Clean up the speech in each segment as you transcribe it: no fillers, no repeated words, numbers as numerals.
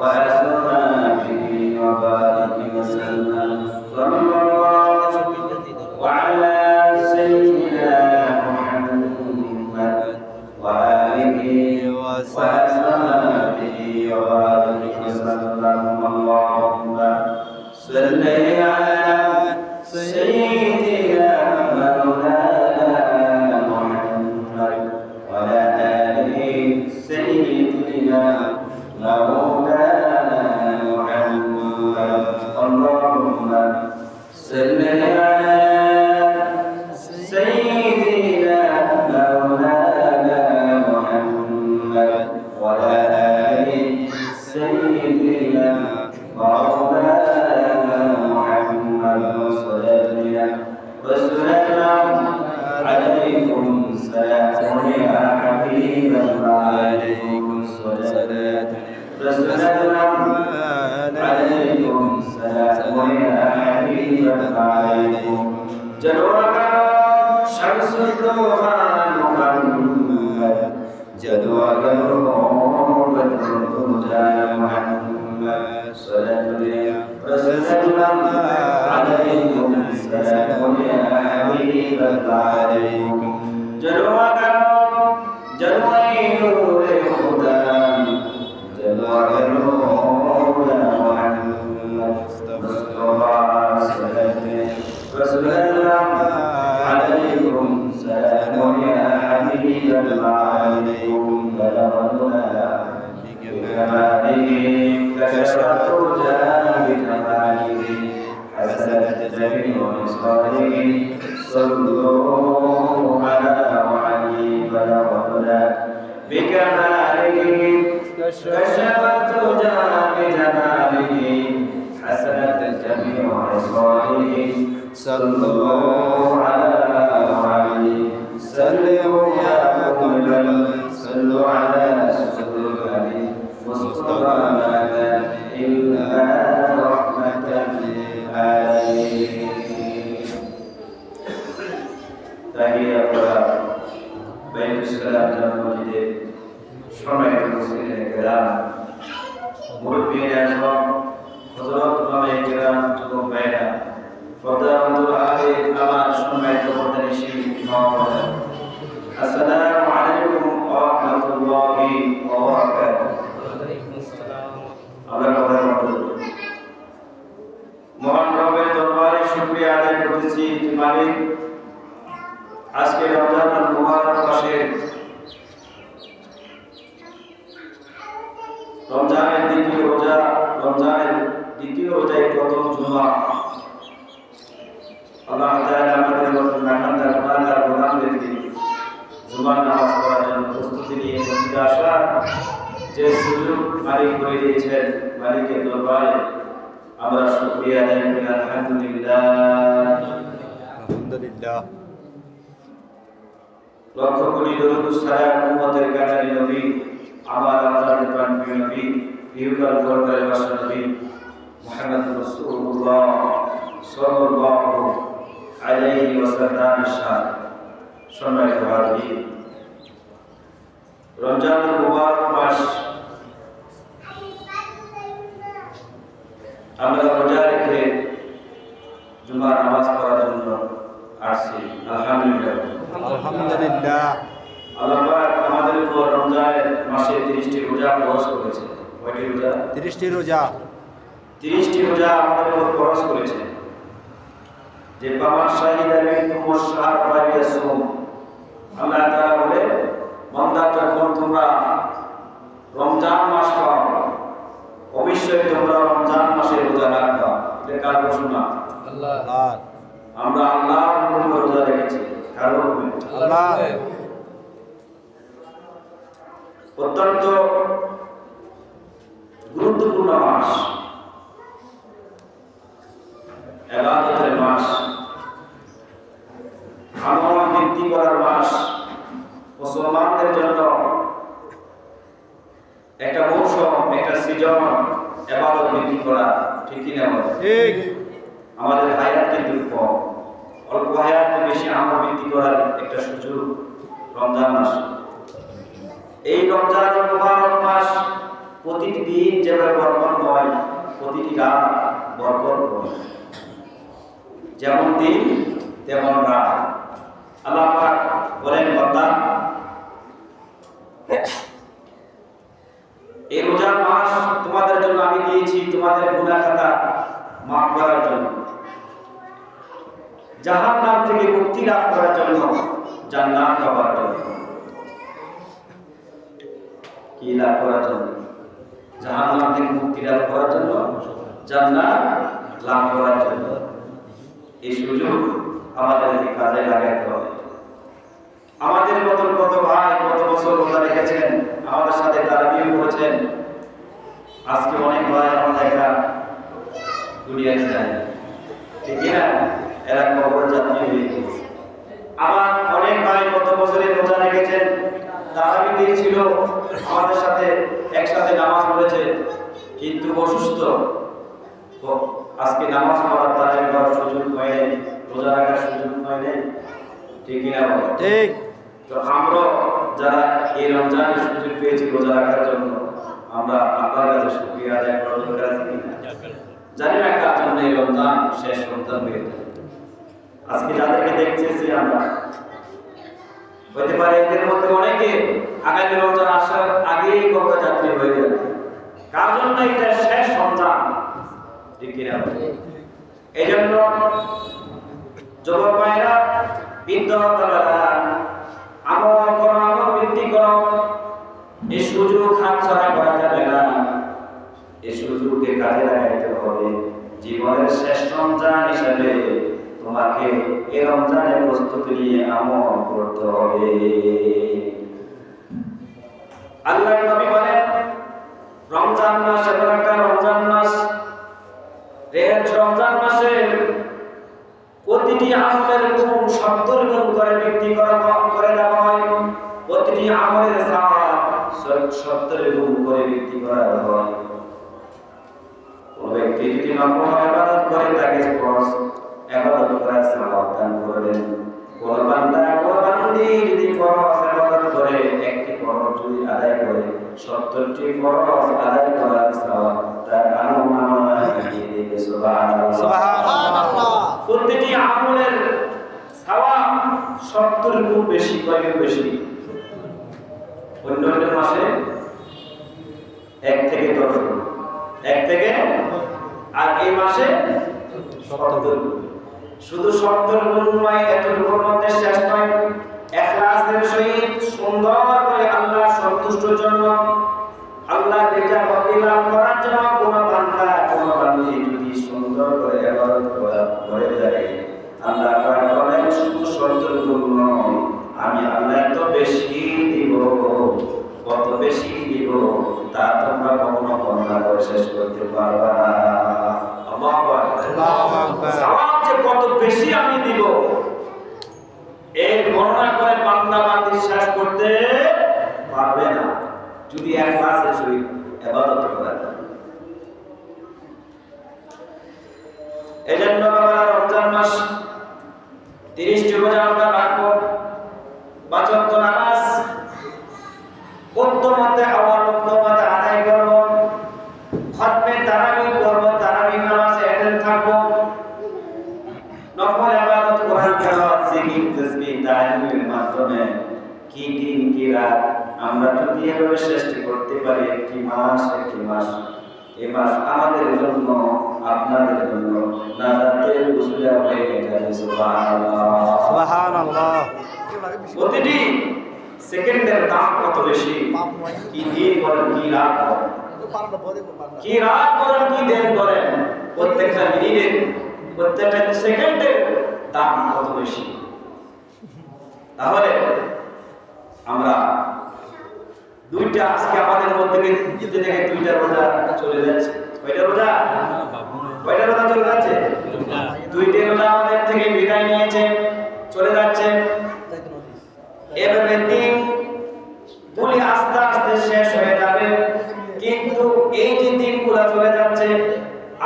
وأزواجه وبارك وسلم صلى الله وعلى سيدنا محمد وآله وأزواجه وبارك وسلم اللهم صل على سيدنا مولانا محمد وعلى آله سيدنا مولانا محمد اللهم صل على سيدنا مولانا محمد وعلى آله سيدنا مولانا محمد صلى وسلام عليكم سلام يا حبيب الله عليكم صلاة وسلام عليكم سلام يا حبيب الله عليكم جلوك شمس الضحى محمد جلوك بدر يا محمد صلاة وسلام عليكم سلام يا حبيب الله عليكم جلوك جلوة نور الهدى جلوة نور محمد مصطفى وسلام عليكم سلام يا حبيب الله عليكم بلغنا بكماله كشفت بكماله حسنت جميع إصراره صلوا على وعلي بلغنا بكماله كشفت بجماله حسنت جميع إصراره صلوا على وعلي سلموا يا مقبل صلوا على سيدنا مصطفى ماذا إلا رحمة للعالمين تحية بين السلام المجيد সম্মানিত মুসলিম কেরাম মুরব্বিয়ান আজম হযরত উলামায়ে কেরাম যুবক ভাইরা প্রধানত আগে আমার সম্মানিত পর্দানিশী মহোদয় আসসালামু আলাইকুম ওয়া রাহমাতুল্লাহি ওয়া বারাকাতুহু আমরা কথা বলবো মহান রবের দরবারে শুকরিয়া আদায় করতেছি মালিক আজকে রমজানুল মুবারক মাসের রমজানের দ্বিতীয় রোজায় প্রথম জুমা আল্লাহ তাআলা আমাদের মতো নাকান্দা গুনাহগার গোলামদেরকে জুমার নামাজ পড়ার জন্য প্রস্তুতি নিয়ে মসজিদে আসার যে সুযোগ মালিক করে দিয়েছেন মালিকের দরবারে আমরা শুকরিয়া আদায় করি আলহামদুলিল্লাহ লক্ষ কোটি দরুদ সালাম উম্মতের কাতারে নবী আমার আমাদের প্রাণপ্রিয় নবী ইহকাল পরকালে বাসা নবী মুহাম্মদ রাসূলুল্লাহ সাল্লাল্লাহু আলাইহি ওয়াসাল্লাম শান সম্মানিত ভাই রমজানুল মুবারক মাস আমরা রোজা রেখে জুমার নামাজ পড়ার জন্য আসছি আলহামদুলিল্লাহ আল্লাহ পাক আমাদের উপর রমজানের মাসে 30টি রোজা ফরজ করেছে কয়টি রোজা 30টি রোজা আমাদের উপর ফরজ করেছে যে পাওয়ার শাহিদা মিনকুম শাহর ফালিয়াসুম আল্লাহ তাআলা বলে বান্দা যখন তোমরা রমজান মাস পাও অবশ্যই তোমরা রমজান মাসে রোজা রাখবা এটা কার ঘোষণা আল্লাহ আমরা আল্লাহর হুকুমে রোজা রেখেছি কার হুকুমে আল্লাহ অত্যন্ত গুরুত্বপূর্ণ মাস ইবাদতের মাস আমল বৃদ্ধি করার মাস মুসলমানদের জন্য একটা মৌসুম একটা সিজন ইবাদত বৃদ্ধি করা ঠিক কি না ঠিক আমাদের হায়াত কিন্তু কম অল্প হায়াতে বেশি আমল বৃদ্ধি করার একটা সুযোগ রমজান মাস এই রমজান মুবারক মাস প্রতিটি দিন যেভাবে বরকতময়, প্রতিটি রাত বরকতময়। যেমন দিন তেমন রাত। আল্লাহ পাক বলেন, বান্দা এই রোজার মাস তোমাদের জন্য আমি দিয়েছি তোমাদের গুনাহ খাতা মাফ করার জন্য, জাহান্নাম থেকে মুক্তি লাভ করার জন্য, জান্নাত পাওয়ার জন্য। কি লাভ করার জন্য? জাহান্নাম থেকে মুক্তি লাভ করার জন্য, জান্নাত লাভ করার জন্য। এই সুযোগ আমাদেরকে কাজে লাগাতে হবে। আমাদের মতন কত ভাই কত বছর রোজা রেখেছেন, আমাদের সাথে তারাবিও করেছেন। আজকে অনেক ভাই আমাদের একা দুনিয়াতে যায়, ঠিক না? এরা কবর যাত্রী হয়ে গেছে। আবার অনেক ভাই কত বছরে রোজা রেখেছেন, তারাবি দিয়েছিল, আমাদের সাথে একসাথে নামাজ পড়েছে, কিন্তু অসুস্থ, আজকে নামাজ পড়ার তারাবি পড়ার সুযোগ হয় নাই, রোজা রাখার সুযোগ হয় নাই, ঠিক না? ঠিক। তো আমরা যারা এই রমজানের সুযোগ পেয়েছি রোজা রাখার জন্য, আমরা আল্লাহর কাছে শুকরিয়া আদায় করার দরকার আছে কিনা? জানি না কার জন্য এই রমজান শেষ রমজান হয়ে যায়। আজকে যাদেরকে দেখতেছি আমরা, হতে পারে এদের মধ্যে অনেকে আগামী রমজান আসার আগেই কবর যাত্রী হয়ে যাবে। কার জন্য এটা শেষ রমজান, ঠিক কিনা? এই জন্য যুবক ভাইরা, বৃদ্ধ বাবারা, আমল করো, আমল বৃদ্ধি করো। এই সুযোগ হাতছাড়া করা যাবে না। এই সুযোগকে কাজে লাগাইতে হবে। জীবনের শেষ রমজান হিসাবে তোমাকে এই রমজানের প্রস্তুতি নিয়ে আমল করতে হবে। আল্লাহর নবী বলেন, রমজান মাস এমন একটা রমজান মাস, রমজান মাসে প্রতিটি আমলের গুণ 70 গুণ করে বৃদ্ধি করে দেওয়া হয়। প্রতিটি আমলের সওয়াব 70 গুণ করে বৃদ্ধি করা হয়। কোন ব্যক্তি যদি নফল ইবাদত করে তাকে ফরজ ইবাদত করার সওয়াব দান করবেন। কোন বান্দা কোন বান্দি যদি ফরজ ইবাদত করে, একটি ফরজ যদি আদায় করে, 70টি ফরজ আদায় করার সওয়াব তার আমলনামায় দিয়ে দেবে। সুবহানাল্লাহ, সুবহানাল্লাহ। প্রতিটি আমলের সওয়াব 70 গুণ বেশি, কয় গুণ বেশি? অন্য মাসে 1 থেকে 10 গুণ, 1 থেকে, আর এই মাসে 70 গুণ। শুধু 70 গুণ নয়, এতটুকুর মধ্যে শেষ নয়। ইখলাসের সহিত সুন্দর করে আল্লাহ সন্তুষ্টির জন্য, আল্লাহর রিজামতি লাভ করার জন্য কোন বান্দা কোন বান্দি যদি সুন্দর করে ইবাদত করে যায়, আল্লাহ পাক বলেন শুধু 70 গুণ নয়, আমি আল্লাহ এত বেশি দিব, কত বেশি দিব তা তোমরা কখনো বর্ণনা করে শেষ করতে পারবে না। আল্লাহু আকবার, আল্লাহু আকবার। সওয়াব যে কত বেশি আমি দিব, এই বর্ণনা করে বান্দা বান্দি শেষ করতে পারবে না, যদি ইখলাসের সহিত ইবাদত করা যায়। এজন্য বাবা, রমজান মাস 30টি রোজা আমরা রাখবো, 5 ওয়াক্ত নামাজ উত্তমতে আদায় করব, খতমে তারাবি করব, তারাবি নামাজে অ্যাটেন্ড থাকব, নফল ইবাদত কোরআন তেলাওয়াত, জিকির, তাসবিহ, তাহলিলের মাধ্যমে কি দিন কি রাত আমরা যদি এভাবে চেষ্টা করতে পারি, একটি মাস এই মাস আমাদের জন্য, আপনাদের জন্য নাজাতের উসিলা হয়ে যাবে। সুবহানাল্লাহ, সুবহানাল্লাহ। প্রতিটি সেকেন্ডের দাম কত বেশি, কি দিন বলেন, কি রাত বলেন, কি রাত বলেন, কি দিন বলেন, প্রত্যেকটা মিনিটের, প্রত্যেকটা সেকেন্ডের দাম কত বেশি। তাহলে আমরা দুইটা, আজকে আমাদের মধ্যে থেকে 2টা রোজা চলে যাচ্ছে। কয়টা রোজা? কয়টা রোজা চলে যাচ্ছে? 2টা রোজা আমাদের থেকে বিদায় নিয়েছে, চলে যাচ্ছে। এভাবে দিন গুলি আস্তে আস্তে শেষ হয়ে যাবে। কিন্তু এই যে দিনগুলো চলে যাচ্ছে,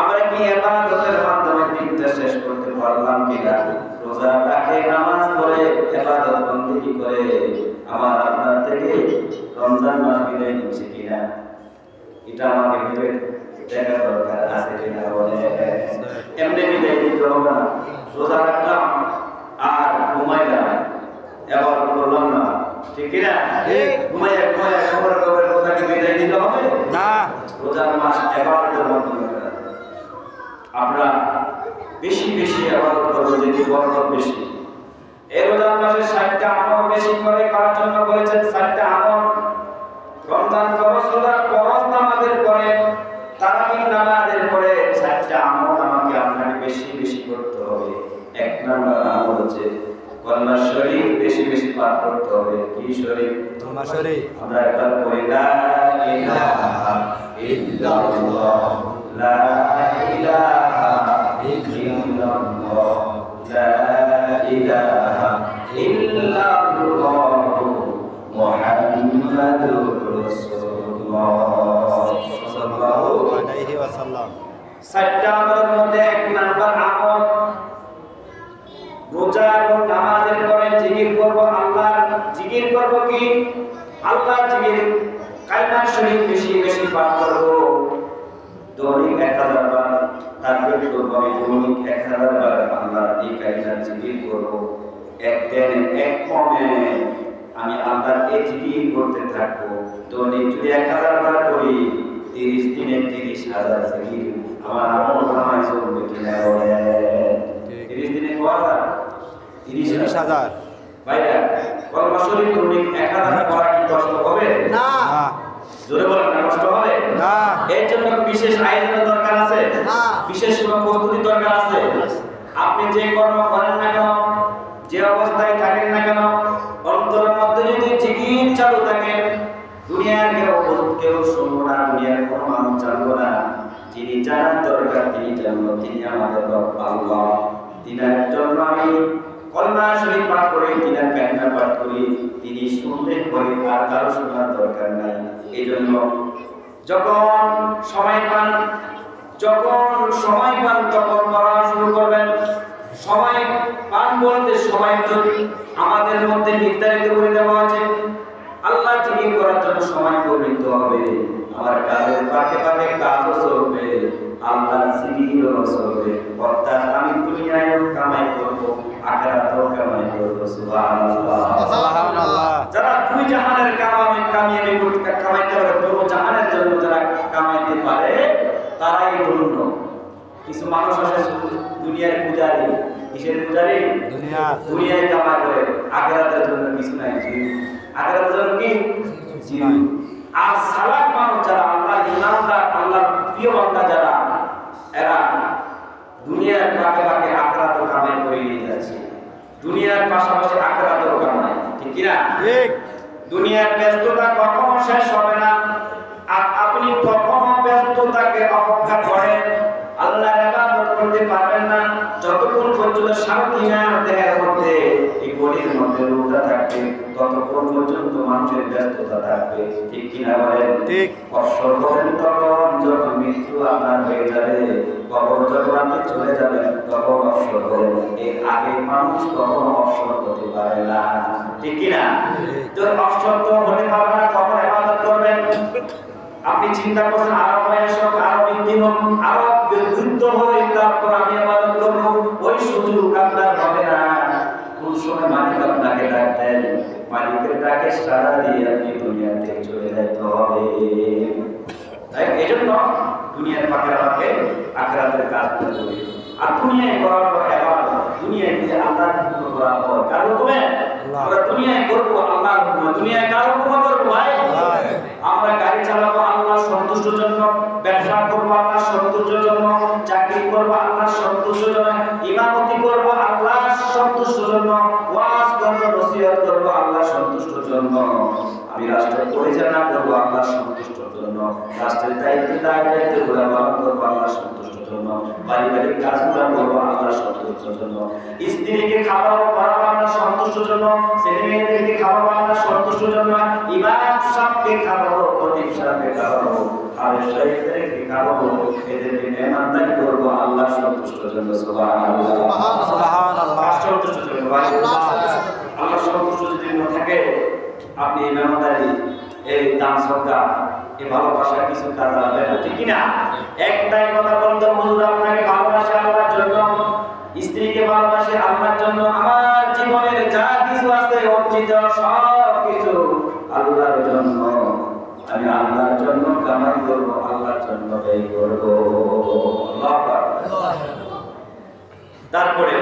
আমরা কি ইবাদতের মাধ্যমে দিনটা শেষ করতে পারলাম কিনা? রোজা রাখে, নামাজ পড়ে, ইবাদত বন্দেগী করে আমার আপনার থেকে রমজান মাস বিদায় নিচ্ছে কিনা? এটা আমাকে ভেবে দেখা দরকার আছে কিনা বলে। এমনি বিদায় দিতে হবে না, রোজা রাখলাম আর ঘুমাইলাম এবার করলাম না, ঠিক কিনা? ঘুমাইয়া রোজাকে বিদায় দিতে হবে না। রোজার মাস এবারের মাধ্যমে আমরা বেশি বেশি আবাদত করবো, যেটি বরকত বেশি। এই রোজার মাসে 60টা আমল বেশি করে করার জন্য বলেছেন। 60টা আমল রমজান ফরজ, রোজা ফরজ, নামাজের পরে, তারাবির নামাজের পরে 60টা আমল আমাকে আপনাকে বেশি বেশি করতে হবে। এক নাম্বার আমল হচ্ছে কলমা শরীফ বেশি বেশি পাঠ করতে হবে। কি শরীফ? কলমা শরীফ। আমরা একবার পড়ি লা ইলাহা ইল্লাল্লাহ, লা ইলাহা ইল্লাল্লাহ, লা ইলাহা ইল্লাল্লাহ, মুহাম্মাদুর রাসূলুল্লাহ সাল্লাল্লাহু আলাইহি ওয়াসাল্লাম। 60টা আমলের মধ্যে এক নাম্বার আমল রোজা এবং নামাজের পরে জিকির করব। আল্লাহ জিকির করব কি? আল্লাহ জিকির কালিমা শরীফ বেশি বেশি পাঠ করব। দৈনিক 1000 বার তাকবীর করব, আমি দৈনিক 1000 বার আল্লাহ এই কালিমা জিকির করব। একদিন এক কমে আমি আল্লাহর এই জিকির করতে থাকবো। দৈনিক যদি 1000 বার করি, 30 দিনে 30,000 জিকির আমার আমল নামায় চলবে কিনা বলে? 30 দিনে কত? 30,000। ভাইরা, কলমা শরীফ দৈনিক 1000 পড়া কি কষ্ট হবে? না। জোরে বলেন না, কষ্ট হবে? না। এর জন্য বিশেষ আয়োজনের দরকার আছে? না। বিশেষ কোনো প্রস্তুতি দরকার আছে? আপনি যে কর্ম করেন না কেন, যে অবস্থায় থাকেন না কেন, অন্তরের মধ্যে যদি জিকির চালু থাকে, দুনিয়ার কেউ শুনবো না, দুনিয়ার কোনো মানুষ জানবো না। যিনি জানার দরকার তিনি জানবো, তিনি আমাদের রব আল্লাহ। তিনার জন্য আমি কলমা শরীফ পাঠ করি, তিনার কালিমা পাঠ করি, তিনি শুনলে পরে আর কারো শোনার দরকার নাই। এই জন্য যখন সময় পান তখন পড়া শুরু করবেন। সময় পান বলতে সময় তো আমাদের মধ্যে নির্ধারিত করে দেওয়া আছে। আল্লাহ জিকির করার জন্য সময় করে নিতে হবে। আমার কাজের পাকে পাকে কাজও চলবে, আল্লাহ জিকিরও চলবে। অর্থাৎ আমি দুনিয়ায় কামাই করব, আখিরাতেও কামাই করব। সুবহানাল্লাহ, সুবহানাল্লাহ। যারা দুই জাহানের কামাইতে পারে, দুই জাহানের জন্য যারা কামাইতে পারে তারাই ধন্য। কিছু মানুষ আছে দুনিয়ার পূজারী। কিসের পূজারী? দুনিয়ায় কামাই করে, আখিরাতের জন্য কিছু নাই। আখিরাতের জন্য কি? আর সালাক মানুষ যারা, আল্লাহ ইমানদার, আল্লাহ প্রিয় বান্দা যারা, এরা দুনিয়ার পাকে পাকে আখিরাতও কামাই করে নিয়ে যাচ্ছে। দুনিয়ার পাশাপাশি আখিরাতও কামাই, ঠিক কি না? ঠিক। দুনিয়ার ব্যস্ততা কখনো শেষ হবে না। আর আপনি কখনো ব্যস্ততাকে অপেক্ষা করেন, আল্লাহর ইবাদত করতে পারবেন না যতক্ষণ পর্যন্ত শান্তির দেহের মধ্যে, এই বডির মধ্যে রোগটা থাকবে, ততক্ষণ পর্যন্ত মানুষের ব্যস্ততা থাকবে, ঠিক কিনা বলেন? ঠিক। অবসর করেন তখন যখন মৃত্যু আপনার হয়ে যাবে, কবর যখন আপনি চলে যাবেন তখন অবসর করেন। এর আগে মানুষ কখনো অবসর করতে পারে না, ঠিক কিনা? তো অবসর তো হতে পারবে না, কখন ইবাদত করবেন? আপনি চিন্তা করছেন আরো বয়স হোক, আরো বৃদ্ধি হোক, আরো বৃদ্ধ হয়ে তারপর আমি ইবাদত করবো, ওই সুযোগ আপনার হবে না। কোন সময় মালিক আপনাকে ডাক দেন, মালিকের ডাকে সাড়া দিয়ে আপনি দুনিয়া থেকে চলে যেতে হবে। তাই এই জন্য দুনিয়ার পাকে পাকে আখিরাতের কাজ করতে। আর দুনিয়ায় করার পর ইবাদত, দুনিয়ায় যে আল্লাহর হুকুম করা হয়, কার হুকুমে? আমরা দুনিয়ায় করব আল্লাহর হুকুমে। দুনিয়ায় কার হুকুমে করব ভাই? আমরা গাড়ি চালাবো আল্লাহর সন্তুষ্টির জন্য, ব্যবসা করবো আল্লাহর সন্তুষ্টির জন্য, চাকরি করবো আল্লাহর সন্তুষ্টির জন্য, ইমামতি করবো আল্লাহর সন্তুষ্টির জন্য, ওয়াজ করবো, নসিহত করবো আল্লাহর সন্তুষ্টির জন্য, আমি রাষ্ট্র পরিচালনা করবো আল্লাহর সন্তুষ্টির জন্য, রাষ্ট্রের দায়িত্বগুলো পালন করবো আল্লাহর সন্তুষ্টির জন্য, পারিবারিক কাজগুলো করবো আল্লাহর সন্তুষ্টির জন্য, স্ত্রীকে খাওয়াবো পড়াবো আল্লাহর সন্তুষ্টির জন্য, ছেলে মেয়েদেরকে খাওয়াবো আল্লাহর সন্তুষ্টির জন্য, ইমাম সাহেবকে খাওয়াবো, খতিব সাহেবকে খাওয়াবো, আলেম সাহেবদেরকে খাওয়াবো, এদেরকে মেহমানদারি করবো আল্লাহর সন্তুষ্টির জন্য। সুবহানাল্লাহ, সুবহানাল্লাহ। সন্তুষ্টির জন্য আল্লাহর সন্তুষ্টির জন্য থাকে আপনি মেহমানদারি, এই দান সদকা এই ভালোবাসা কিছু কাজ হবে না, ঠিক না? একটাই কথা বলতো, হুজুর আপনাকে ভালোবাসে আল্লাহর জন্য, স্ত্রীকে ভালোবাসে আল্লাহর জন্য, আমার জীবনের যা কিছু আছে অর্জিত সব কিছু আল্লাহর জন্য, আমি আল্লাহর জন্য কামাই করব, আল্লাহর জন্য ব্যয় করব। আল্লাহু আকবার। তারপরে